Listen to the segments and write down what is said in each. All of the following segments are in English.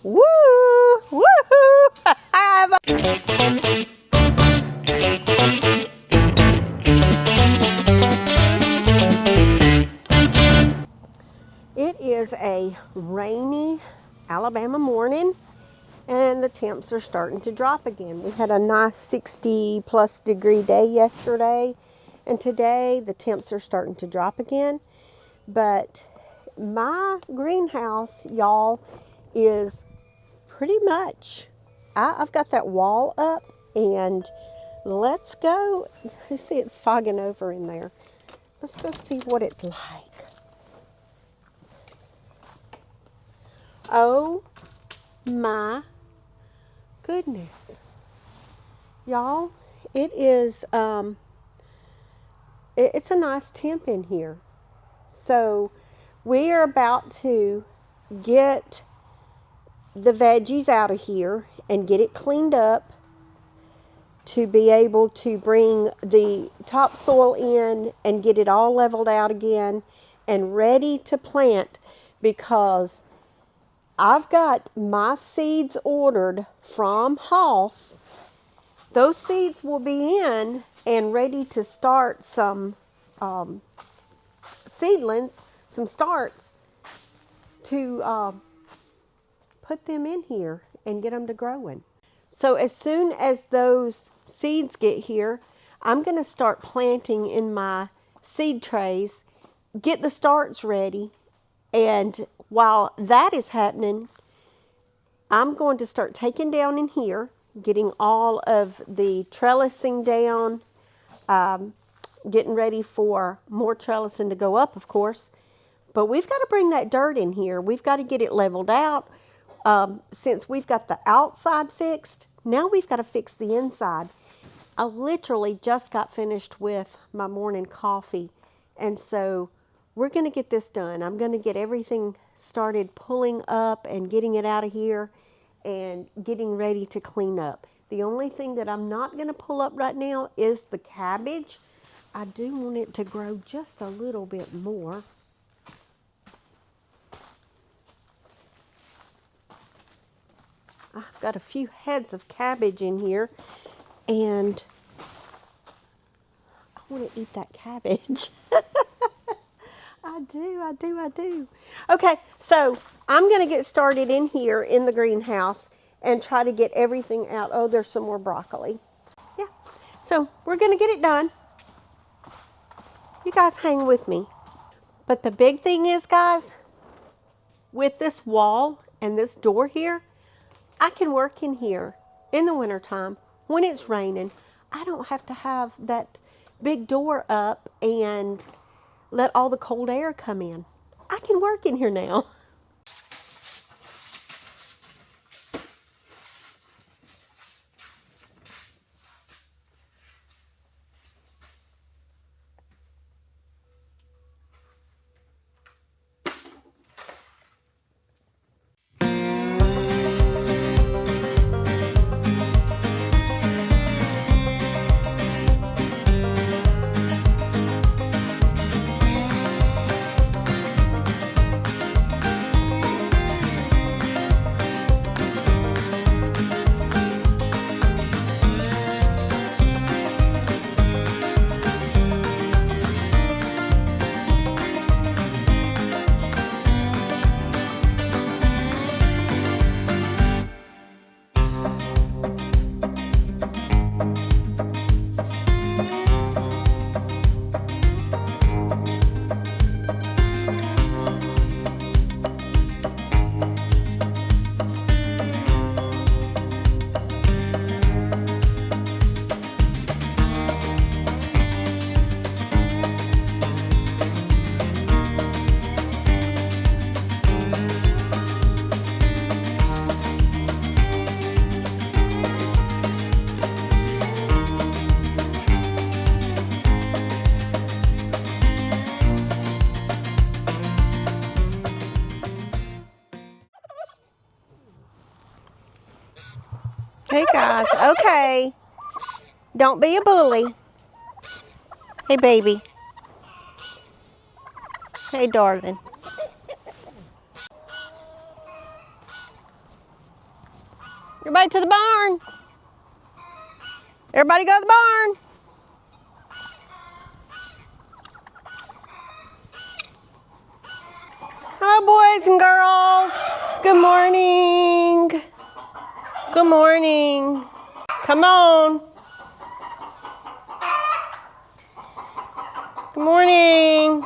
Woo! Woohoo! It is a rainy Alabama morning and the temps are starting to drop again. We had a nice 60+ degree day yesterday, and today the temps are starting to drop again. But my greenhouse, y'all, is pretty much, I've got that wall up, and let's go. Let's see, it's fogging over in there. Let's go see what it's like. Oh my goodness, y'all, it is it's a nice temp in here. So we are about to get the veggies out of here and get it cleaned up to be able to bring the topsoil in and get it all leveled out again and ready to plant, because I've got my seeds ordered from Hoss. Those seeds will be in and ready to start some seedlings, some starts, to put them in here and get them to growing. So as soon as those seeds get here, I'm going to start planting in my seed trays, get the starts ready, and while that is happening, I'm going to start taking down in here, getting all of the trellising down, getting ready for more trellising to go up, of course. But we've got to bring that dirt in here. We've got to get it leveled out. Since we've got the outside fixed, now we've got to fix the inside. I literally just got finished with my morning coffee, and so we're going to get this done. I'm going to get everything started pulling up and getting it out of here and getting ready to clean up. The only thing that I'm not going to pull up right now is the cabbage. I do want it to grow just a little bit more. I've got a few heads of cabbage in here, and I want to eat that cabbage. I do. Okay, so I'm going to get started in here in the greenhouse and try to get everything out. Oh, there's some more broccoli. Yeah, so we're going to get it done. You guys hang with me. But the big thing is, guys, with this wall and this door here, I can work in here in the wintertime when it's raining. I don't have to have that big door up and let all the cold air come in. I can work in here now. Hey guys, okay. Don't be a bully. Hey baby. Hey darling. Everybody to the barn. Everybody go to the barn. Hello, boys and girls. Good morning. Good morning. Come on. Good morning.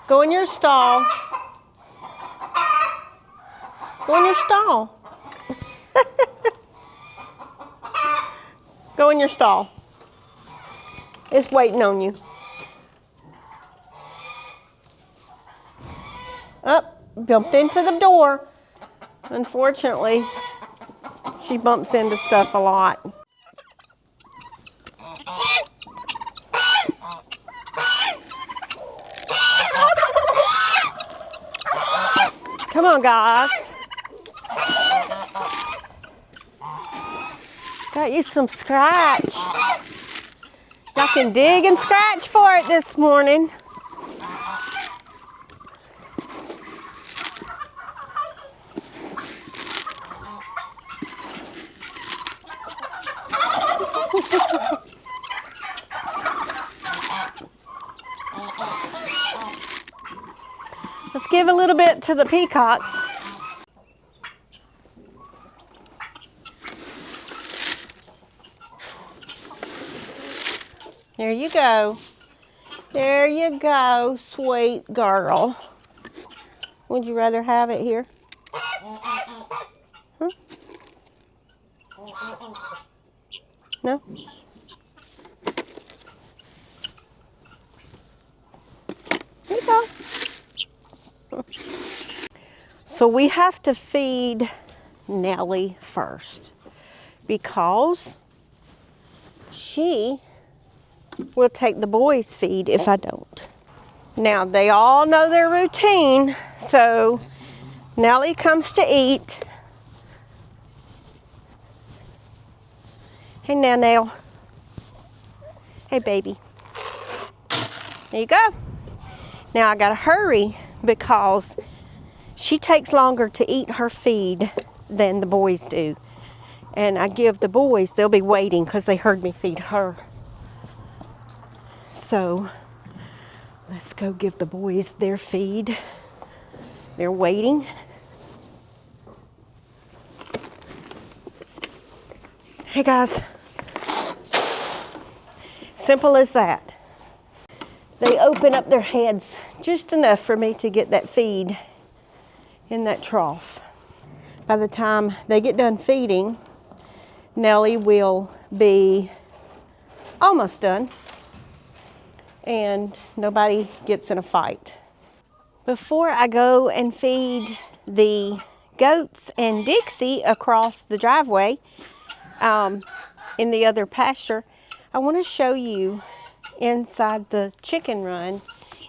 Go in your stall. Go in your stall. Go in your stall. It's waiting on you. Up, bumped into the door. Unfortunately, she bumps into stuff a lot. Come on, guys. Got you some scratch. Y'all can dig and scratch for it this morning. Let's give a little bit to the peacocks. There you go. There you go, sweet girl. Would you rather have it here? Huh? No? Here you go. So we have to feed Nellie first because she will take the boys' feed if I don't. Now, they all know their routine, so Nellie comes to eat. Hey, Nell. Hey, baby. There you go. Now, I gotta hurry because she takes longer to eat her feed than the boys do. And I give the boys, they'll be waiting because they heard me feed her. So, let's go give the boys their feed. They're waiting. Hey guys. Simple as that. They open up their heads just enough for me to get that feed in that trough. By the time they get done feeding, Nellie will be almost done and nobody gets in a fight. Before I go and feed the goats and Dixie across the driveway in the other pasture, I want to show you inside the chicken run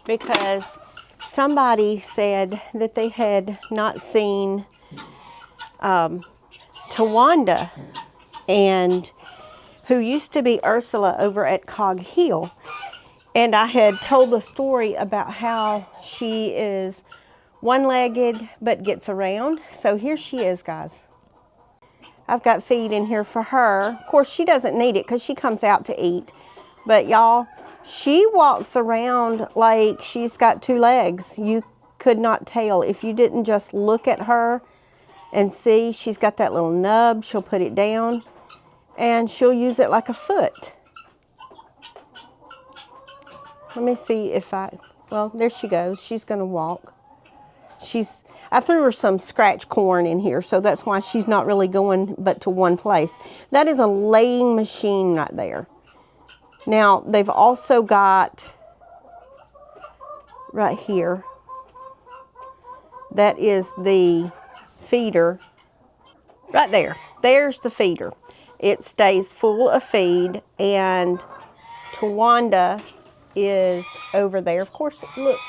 because somebody said that they had not seen Tawanda, and who used to be Ursula over at Cog Hill. And I had told the story about how she is one-legged but gets around. So here she is, guys. I've got feed in here for her. Of course, she doesn't need it because she comes out to eat. But y'all, she walks around like she's got two legs. You could not tell if you didn't just look at her and see she's got that little nub. She'll put it down and she'll use it like a foot. Let me see if well, there she goes. She's gonna walk. I threw her some scratch corn in here, so that's why she's not really going but to one place. That is a laying machine right there. Now, they've also got right here, that is the feeder. Right there. There's the feeder. It stays full of feed, and Tawanda is over there. Of course, look,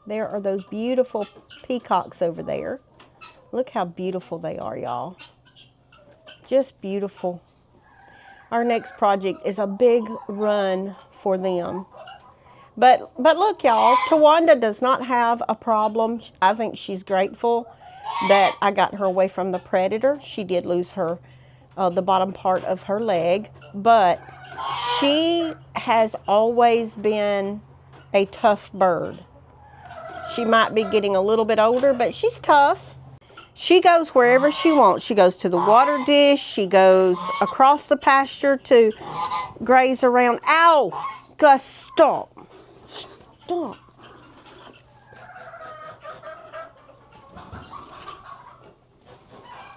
there are those beautiful peacocks over there. Look how beautiful they are, y'all. Just beautiful. our next project is a big run for them. But look, y'all, Tawanda does not have a problem. I think she's grateful that I got her away from the predator. She did lose her the bottom part of her leg, but she has always been a tough bird. She might be getting a little bit older, but she's tough. She goes wherever she wants. She goes to the water dish. She goes across the pasture to graze around. Ow! Gus, stop. Stop.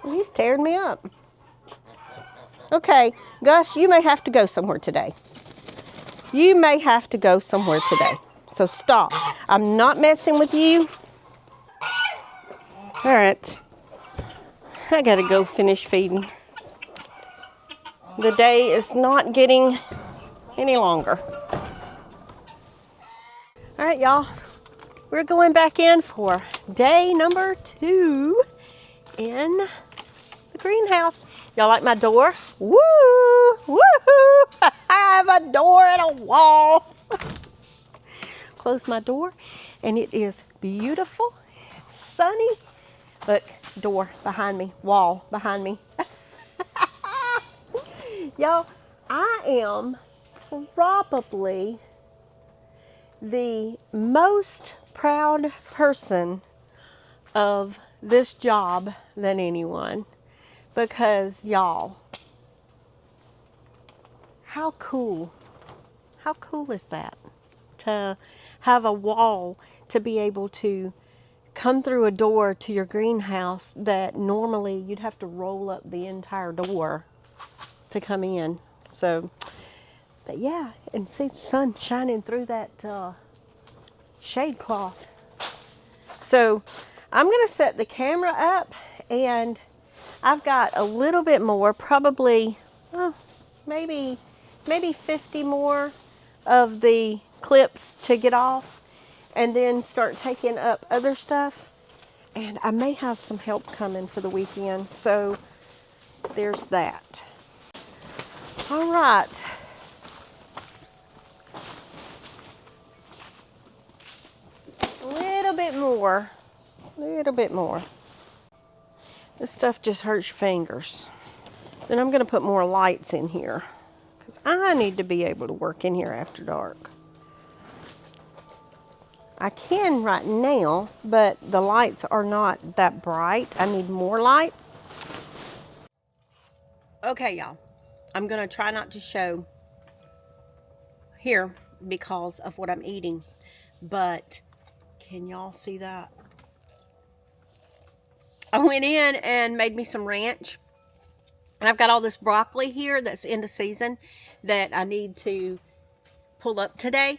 He's tearing me up. Okay, Gus, you may have to go somewhere today. You may have to go somewhere today. So stop. I'm not messing with you. All right. I gotta go finish feeding. The day is not getting any longer. All right, y'all. We're going back in for day number 2 in the greenhouse. Y'all like my door? Woo! Woohoo! I have a door and a wall. Close my door, and it is beautiful, sunny. Look, door behind me, wall behind me. Y'all, I am probably the most proud person of this job than anyone, because y'all, how cool is that, to have a wall to be able to come through a door to your greenhouse that normally you'd have to roll up the entire door to come in. So, but yeah, and see the sun shining through that shade cloth. So I'm gonna set the camera up, and I've got a little bit more, probably maybe 50 more of the clips to get off, and then start taking up other stuff. And I may have some help coming for the weekend, so there's that. All right. A little bit more. This stuff just hurts your fingers. Then I'm gonna put more lights in here, because I need to be able to work in here after dark. I can right now, but the lights are not that bright. I need more lights. Okay, y'all. I'm gonna try not to show here because of what I'm eating, but can y'all see that? I went in and made me some ranch. And I've got all this broccoli here that's into season that I need to pull up today.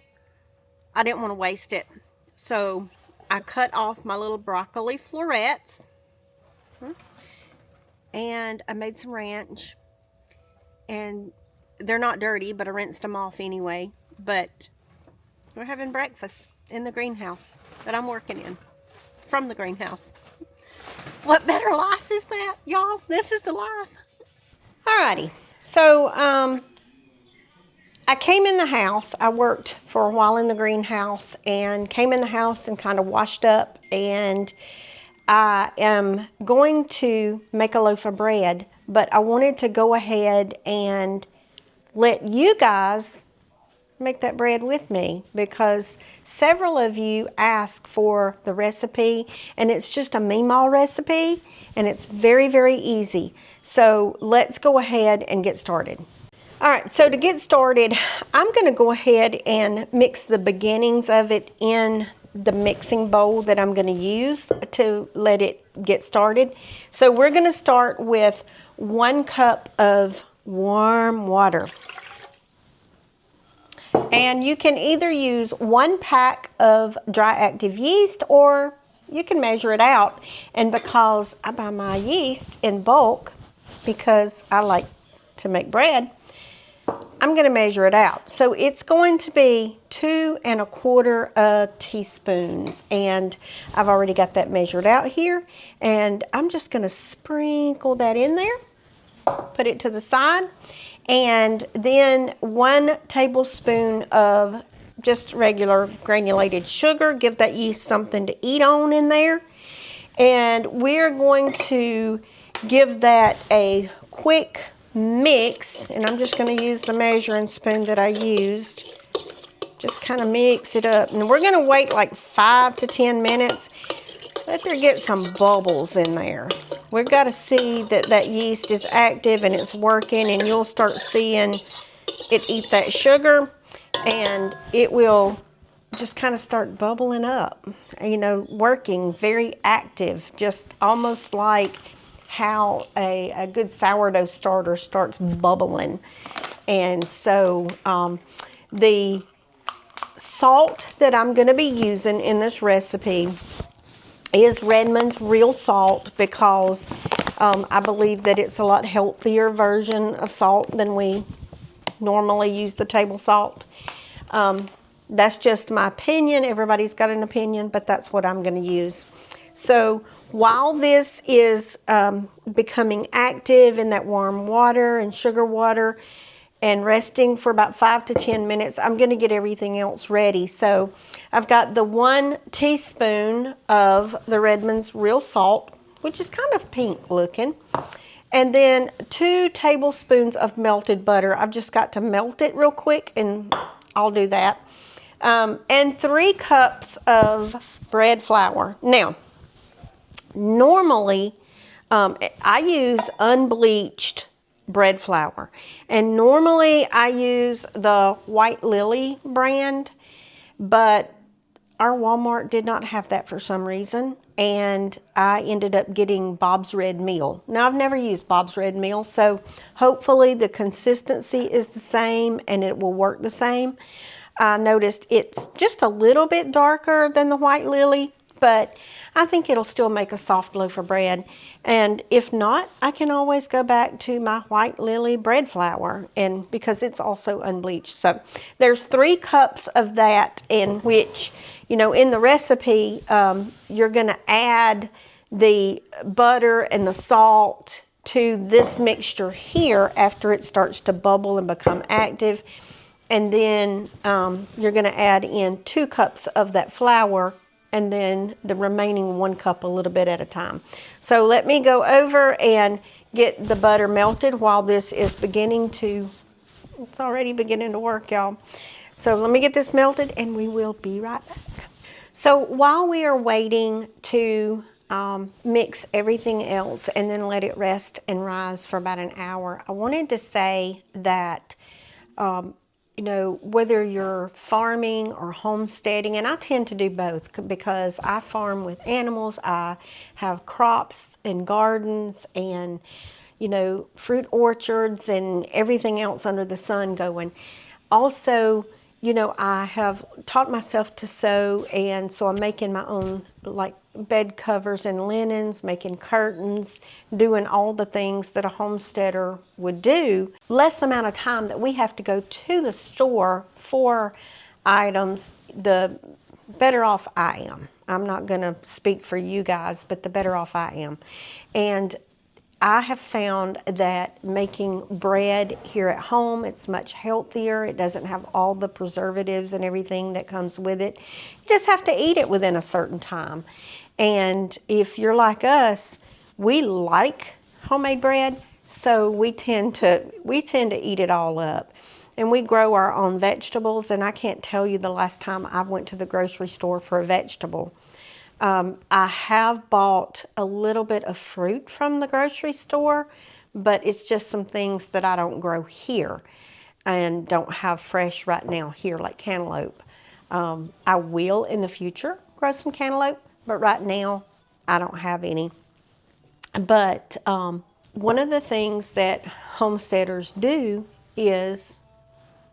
I didn't want to waste it. So I cut off my little broccoli florets. And I made some ranch. And they're not dirty, but I rinsed them off anyway. But we're having breakfast in the greenhouse that I'm working in. From the greenhouse. What better life is that, y'all? This is the life. Alrighty. So, I came in the house. I worked for a while in the greenhouse and came in the house and kind of washed up. And I am going to make a loaf of bread, but I wanted to go ahead and let you guys make that bread with me, because several of you asked for the recipe, and it's just a Meemaw recipe, and it's very, very easy. So let's go ahead and get started. All right, so to get started, I'm going to go ahead and mix the beginnings of it in the mixing bowl that I'm going to use to let it get started. So we're going to start with 1 cup of warm water. And you can either use 1 pack of dry active yeast, or you can measure it out. And because I buy my yeast in bulk, because I like to make bread, I'm going to measure it out. So it's going to be 2 1/4 teaspoons. And I've already got that measured out here. And I'm just going to sprinkle that in there, put it to the side. And then 1 tablespoon of just regular granulated sugar. Give that yeast something to eat on in there. And we're going to give that a quick mix. And I'm just going to use the measuring spoon that I used. Just kind of mix it up. And we're going to wait like 5 to 10 minutes. Let there get some bubbles in there. We've got to see that that yeast is active and it's working, and you'll start seeing it eat that sugar, and it will just kind of start bubbling up, you know, working, very active, just almost like how a good sourdough starter starts bubbling. And so the salt that I'm going to be using in this recipe is Redmond's real salt, because I believe that it's a lot healthier version of salt than we normally use the table salt. That's just my opinion. Everybody's got an opinion, but that's what I'm going to use. So while this is becoming active in that warm water and sugar water and resting for about 5 to 10 minutes, I'm going to get everything else ready. So I've got the 1 teaspoon of the Redmond's real salt, which is kind of pink looking. And then 2 tablespoons of melted butter. I've just got to melt it real quick, and I'll do that. And 3 cups of bread flour. Now, normally I use unbleached bread flour, and normally I use the White Lily brand, but our Walmart did not have that for some reason, and I ended up getting Bob's Red Meal. Now, I've never used Bob's Red Meal, so hopefully the consistency is the same and it will work the same. I noticed it's just a little bit darker than the White Lily, but I think it'll still make a soft loaf of bread. And if not, I can always go back to my White Lily bread flour, and because it's also unbleached. So there's 3 cups of that, in which, you know, in the recipe, you're going to add the butter and the salt to this mixture here after it starts to bubble and become active. And then you're going to add in 2 cups of that flour, and then the remaining 1 cup a little bit at a time. So let me go over and get the butter melted while this is beginning to, it's already beginning to work, y'all. So let me get this melted and we will be right back. So while we are waiting to mix everything else and then let it rest and rise for about an hour, I wanted to say that you know, whether you're farming or homesteading, and I tend to do both because I farm with animals, I have crops and gardens and, you know, fruit orchards and everything else under the sun going. Also, you know, I have taught myself to sew, and so I'm making my own, like, bed covers and linens, making curtains, doing all the things that a homesteader would do. Less amount of time that we have to go to the store for items, the better off I am. I'm not going to speak for you guys, but the better off I am. And I have found that making bread here at home, it's much healthier. It doesn't have all the preservatives and everything that comes with it. You just have to eat it within a certain time. And if you're like us, we like homemade bread, so we tend to eat it all up. And we grow our own vegetables, and I can't tell you the last time I went to the grocery store for a vegetable. I have bought a little bit of fruit from the grocery store, but it's just some things that I don't grow here and don't have fresh right now here, like cantaloupe. I will in the future grow some cantaloupe, but right now I don't have any. But one of the things that homesteaders do is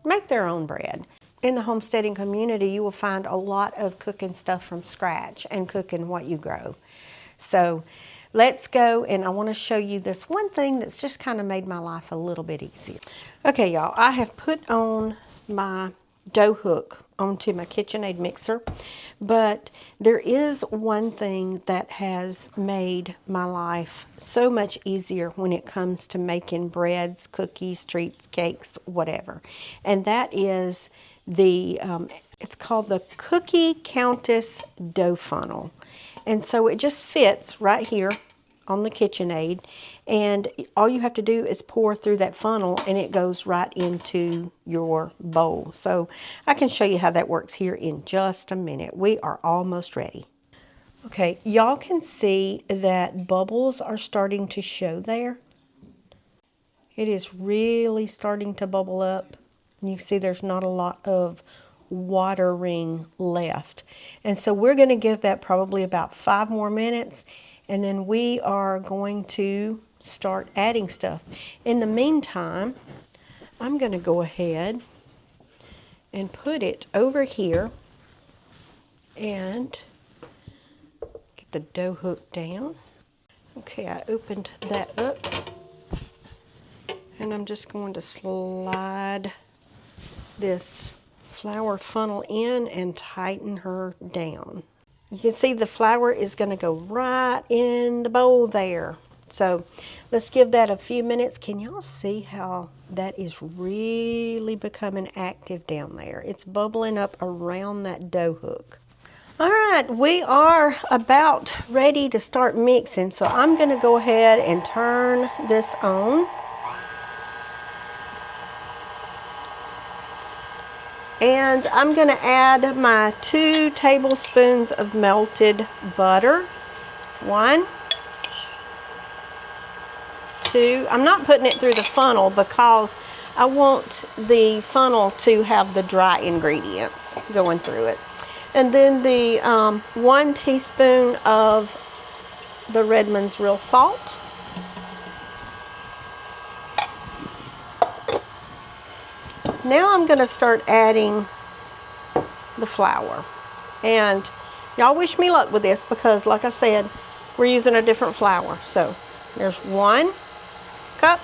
make their own bread. In the homesteading community, you will find a lot of cooking stuff from scratch and cooking what you grow. So let's go, and I want to show you this one thing that's just kind of made my life a little bit easier. Okay, y'all, I have put on my dough hook onto my KitchenAid mixer. But there is one thing that has made my life so much easier when it comes to making breads, cookies, treats, cakes, whatever. And that is the, it's called the Cookie Countess Dough Funnel. And so it just fits right here on the KitchenAid, and all you have to do is pour through that funnel and it goes right into your bowl. So I can show you how that works here in just a minute. We are almost ready. Okay, y'all can see that bubbles are starting to show there. It is really starting to bubble up. And you see there's not a lot of watering left. And so we're going to give that probably about 5 more minutes, and then we are going to start adding stuff. In the meantime, I'm going to go ahead and put it over here and get the dough hook down. Okay, I opened that up, and I'm just going to slide this flour funnel in and tighten her down. You can see the flour is going to go right in the bowl there. So let's give that a few minutes. Can y'all see how that is really becoming active down there? It's bubbling up around that dough hook. All right, we are about ready to start mixing. So I'm going to go ahead and turn this on. And I'm going to add my 2 tablespoons of melted butter. 1, 2. I'm not putting it through the funnel because I want the funnel to have the dry ingredients going through it. And then the 1 teaspoon of the Redmond's real salt. Now I'm going to start adding the flour. And y'all wish me luck with this because, like I said, we're using a different flour. So there's 1 cup.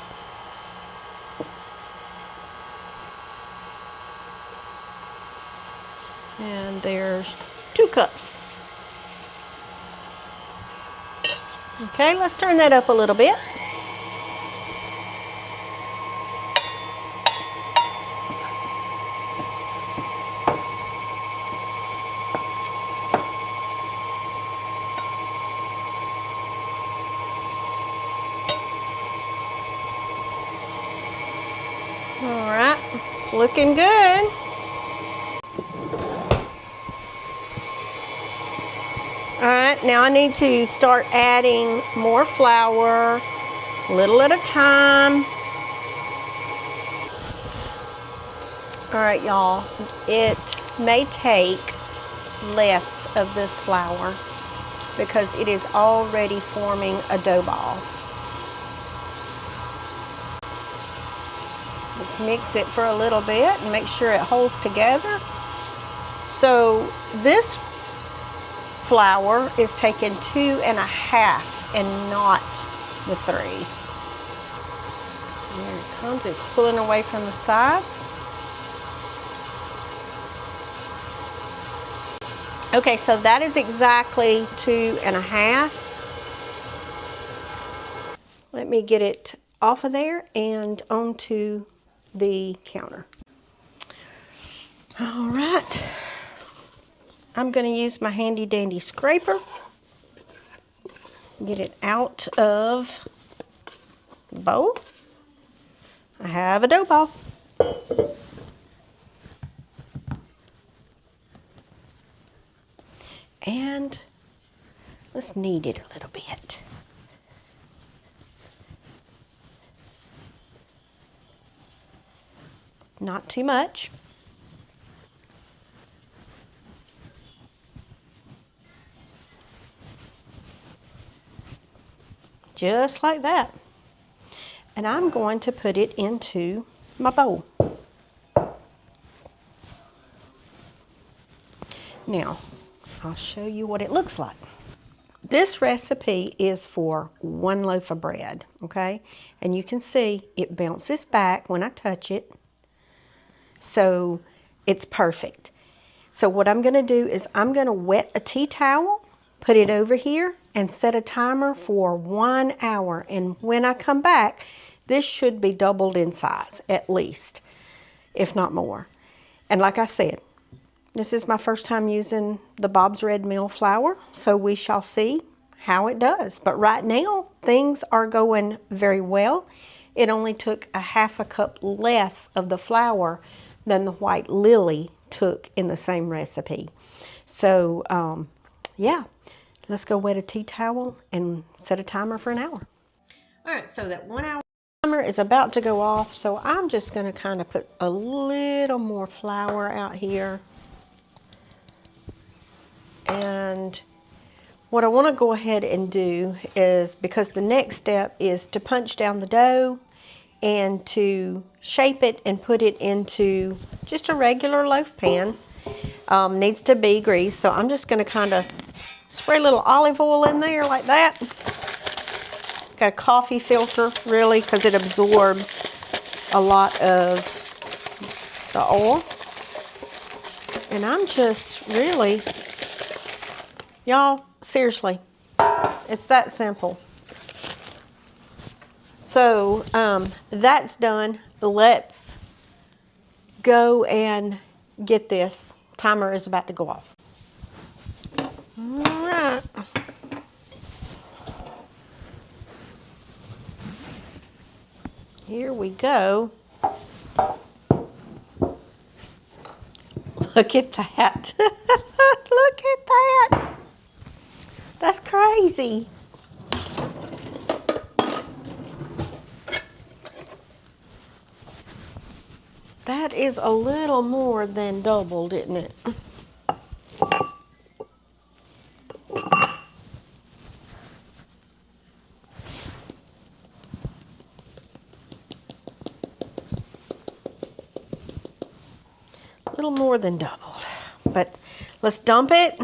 And there's 2 cups. Okay, let's turn that up a little bit. Alright, it's looking good. Alright, now I need to start adding more flour, little at a time. Alright, y'all, it may take less of this flour because it is already forming a dough ball. Let's mix it for a little bit and make sure it holds together. So this flour is taking 2 1/2 and not the 3. There it comes, it's pulling away from the sides. Okay, so that is exactly 2 1/2. Let me get it off of there and onto the counter. All right, I'm going to use my handy dandy scraper, get it out of the bowl. I have a dough ball. And let's knead it a little bit. Not too much. Just like that. And I'm going to put it into my bowl. Now, I'll show you what it looks like. This recipe is for 1 loaf of bread, okay? And you can see it bounces back when I touch it. So it's perfect. So what I'm going to do is I'm going to wet a tea towel, put it over here, and set a timer for 1 hour. And when I come back, this should be doubled in size, at least, if not more. And like I said, this is my first time using the Bob's Red Mill flour, so we shall see how it does. But right now, things are going very well. It only took a half a cup less of the flour than the White Lily took in the same recipe. So, yeah, let's go wet a tea towel and set a timer for an hour. All right, so that 1 hour timer is about to go off, so I'm just going to kind of put a little more flour out here. And what I want to go ahead and do is, because the next step is to punch down the dough and to shape it and put it into just a regular loaf pan. Needs to be greased, so I'm just going to kind of spray a little olive oil in there like that. Got a coffee filter, really, because it absorbs a lot of the oil. And I'm just really, y'all, seriously, it's that simple. So that's done. Let's go and get this. Timer is about to go off. All right. Here we go. Look at that. Look at that. That's crazy. That is a little more than doubled, isn't it? A little more than doubled. But let's dump it.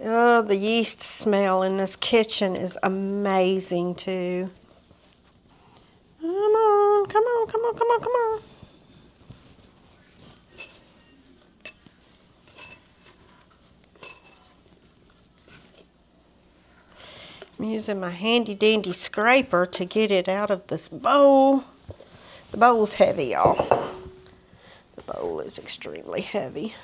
Oh, the yeast smell in this kitchen is amazing too. Come on, come on, come on, come on, come on. I'm using my handy dandy scraper to get it out of this bowl. The bowl's heavy, y'all. The bowl is extremely heavy.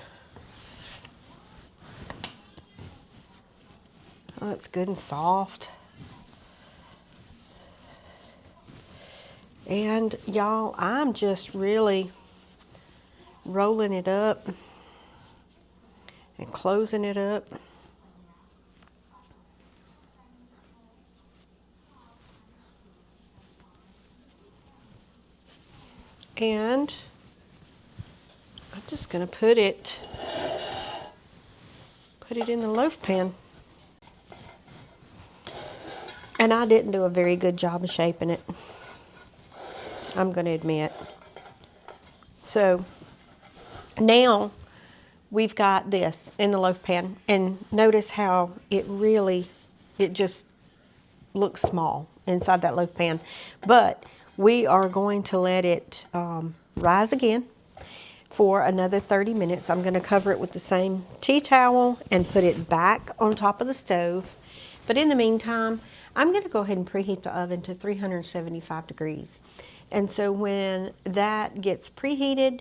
Oh, it's good and soft. And y'all, I'm just really rolling it up and closing it up. And I'm just going to put it in the loaf pan. And I didn't do a very good job of shaping it, I'm going to admit. So now we've got this in the loaf pan, and notice how it just looks small inside that loaf pan. But we are going to let it rise again for another 30 minutes. I'm going to cover it with the same tea towel and put it back on top of the stove. But in the meantime, I'm going to go ahead and preheat the oven to 375 degrees. And so when that gets preheated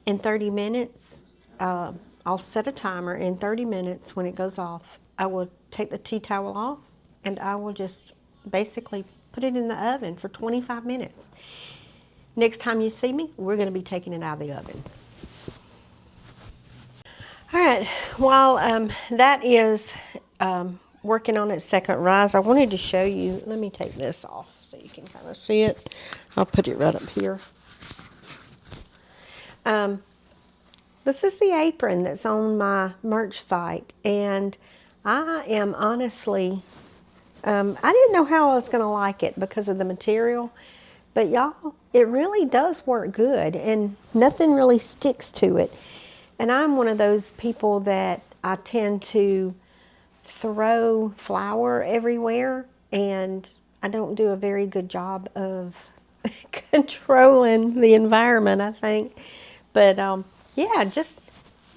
in 30 minutes, I'll set a timer. In 30 minutes, when it goes off, I will take the tea towel off and I will just basically put it in the oven for 25 minutes. Next time you see me, we're going to be taking it out of the oven. All right, while that is working on its second rise, I wanted to show you, let me take this off so you can kind of see it. I'll put it right up here. This is the apron that's on my merch site, and I am honestly, I didn't know how I was going to like it because of the material, but y'all, it really does work good, and nothing really sticks to it. And I'm one of those people that I tend to throw flour everywhere, and I don't do a very good job of controlling the environment, I think. But yeah, just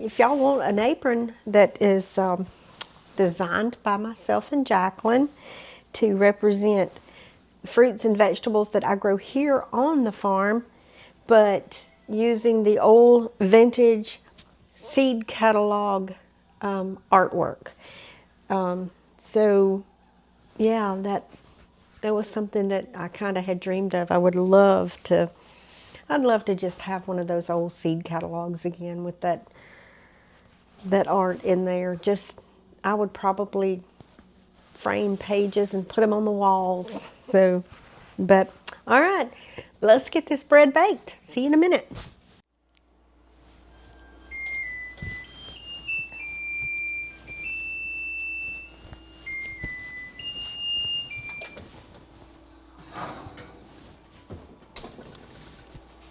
if y'all want an apron that is designed by myself and Jacqueline to represent fruits and vegetables that I grow here on the farm, but using the old vintage seed catalog artwork. So yeah, that was something that I kind of had dreamed of. I'd love to just have one of those old seed catalogs again with that art in there. I would probably frame pages and put them on the walls. So, but all right, let's get this bread baked. See you in a minute.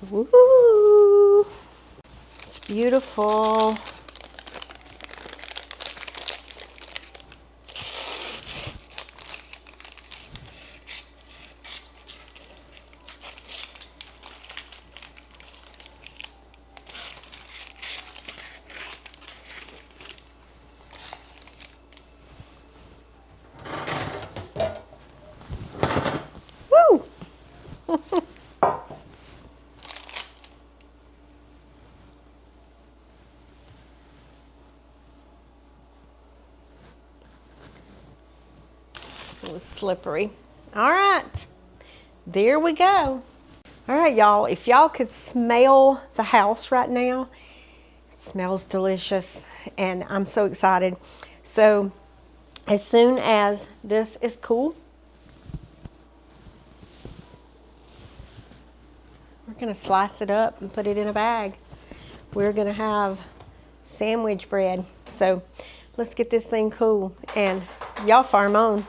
Woo! It's beautiful. Woo! It was slippery. All right, there we go. All right, y'all, if y'all could smell the house right now, it smells delicious, and I'm so excited. So as soon as this is cool, we're gonna slice it up and put it in a bag. We're gonna have sandwich bread. So let's get this thing cool, and y'all farm on.